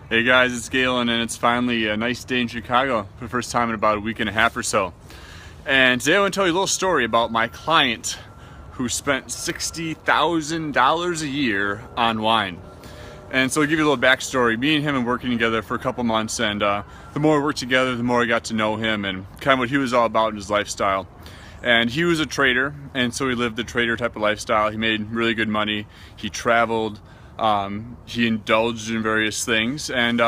Hey guys, it's Galen, and it's finally a nice day in Chicago for the first time in about a week and a half or so. And today I want to tell you a little story about my client who spent $60,000 a year on wine. And so I'll give you a little backstory. Me and him have been working together for a couple months, and the more we worked together, the more I got to know him and kind of what he was all about in his lifestyle. And he was a trader, and so he lived the trader type of lifestyle. He made really good money. He traveled. He indulged in various things, and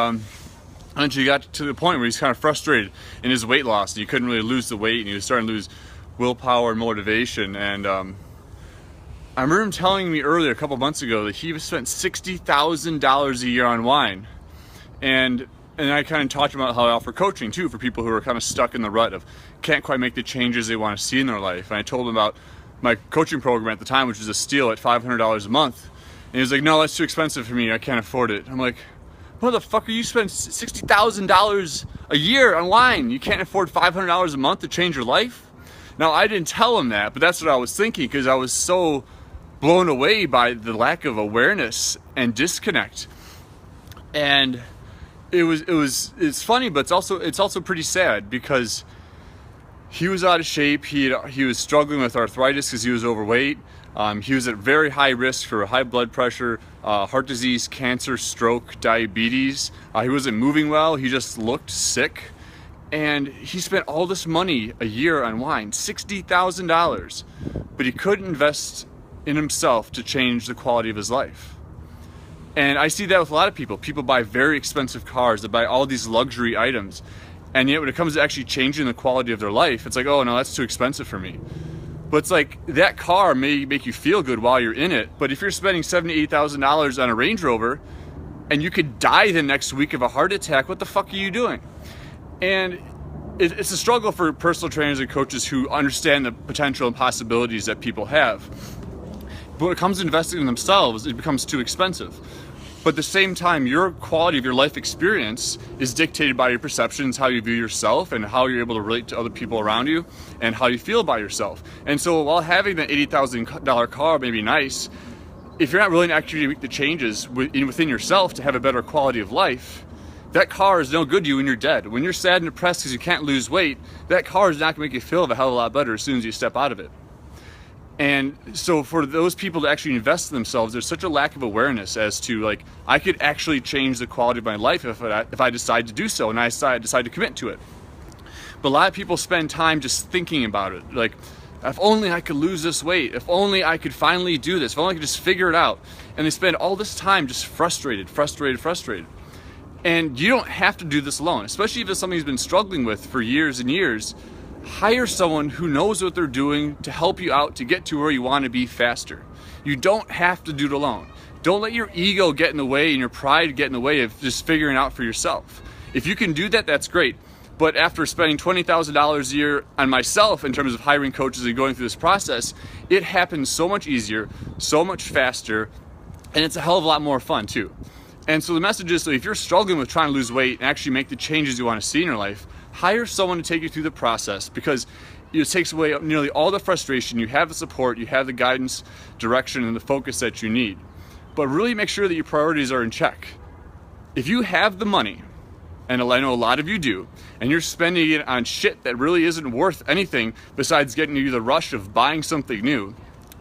he got to the point where he's kind of frustrated in his weight loss, and he couldn't really lose the weight, and he was starting to lose willpower and motivation. And I remember him telling me earlier, a couple months ago, that he spent $60,000 a year on wine. And I kind of talked about how I offer coaching too for people who are kind of stuck in the rut of can't quite make the changes they want to see in their life. And I told him about my coaching program at the time, which was a steal at $500 a month. And he was like, no, that's too expensive for me. I can't afford it. I'm like, motherfucker, you spend $60,000 a year on wine. You can't afford $500 a month to change your life? Now, I didn't tell him that, but that's what I was thinking, because I was so blown away by the lack of awareness and disconnect. And it's funny, but it's also pretty sad, because he was out of shape. He was struggling with arthritis because he was overweight. He was at very high risk for high blood pressure, heart disease, cancer, stroke, diabetes. He wasn't moving well. He just looked sick. And he spent all this money a year on wine, $60,000, but he couldn't invest in himself to change the quality of his life. And I see that with a lot of people. People buy very expensive cars, they buy all these luxury items, and yet when it comes to actually changing the quality of their life, it's like, oh no, that's too expensive for me. But it's like, that car may make you feel good while you're in it, but if you're spending $70,000, $80,000 on a Range Rover and you could die the next week of a heart attack, what the fuck are you doing? And it's a struggle for personal trainers and coaches who understand the potential and possibilities that people have. But when it comes to investing in themselves, it becomes too expensive. But at the same time, your quality of your life experience is dictated by your perceptions, how you view yourself, and how you're able to relate to other people around you, and how you feel about yourself. And so while having that $80,000 car may be nice, if you're not willing to actually make the changes within yourself to have a better quality of life, that car is no good to you when you're dead. When you're sad and depressed because you can't lose weight, that car is not going to make you feel a hell of a lot better as soon as you step out of it. And so for those people to actually invest in themselves, there's such a lack of awareness as to, like, I could actually change the quality of my life if I decide to do so, and I decide to commit to it. But a lot of people spend time just thinking about it. Like, if only I could lose this weight, if only I could finally do this, if only I could just figure it out. And they spend all this time just frustrated. And you don't have to do this alone, especially if it's something you've been struggling with for years and years. Hire someone who knows what they're doing to help you out to get to where you want to be faster. You don't have to do it alone. Don't let your ego get in the way and your pride get in the way of just figuring it out for yourself. If you can do that, that's great. But after spending $20,000 a year on myself in terms of hiring coaches and going through this process, it happens so much easier, so much faster, and it's a hell of a lot more fun too. And so the message is, so if you're struggling with trying to lose weight and actually make the changes you want to see in your life, hire someone to take you through the process, because it takes away nearly all the frustration. You have the support, you have the guidance, direction, and the focus that you need. But really make sure that your priorities are in check. If you have the money, and I know a lot of you do, and you're spending it on shit that really isn't worth anything besides getting you the rush of buying something new,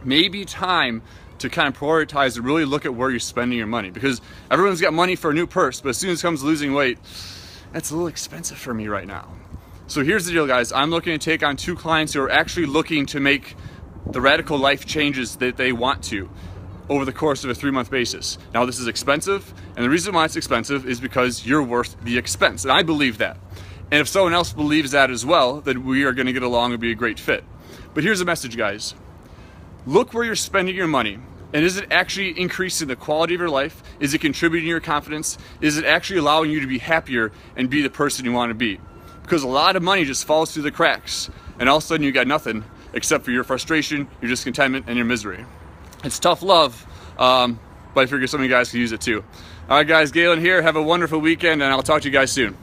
maybe time to kind of prioritize and really look at where you're spending your money. Because everyone's got money for a new purse, but as soon as it comes to losing weight, that's a little expensive for me right now. So here's the deal, guys. I'm looking to take on 2 clients who are actually looking to make the radical life changes that they want to over the course of a 3-month basis. Now, this is expensive, and the reason why it's expensive is because you're worth the expense, and I believe that. And if someone else believes that as well, then we are going to get along and be a great fit. But here's the message, guys. Look where you're spending your money. And is it actually increasing the quality of your life? Is it contributing to your confidence? Is it actually allowing you to be happier and be the person you want to be? Because a lot of money just falls through the cracks, and all of a sudden you got nothing except for your frustration, your discontentment, and your misery. It's tough love, but I figure some of you guys can use it too. All right, guys, Galen here. Have a wonderful weekend, and I'll talk to you guys soon.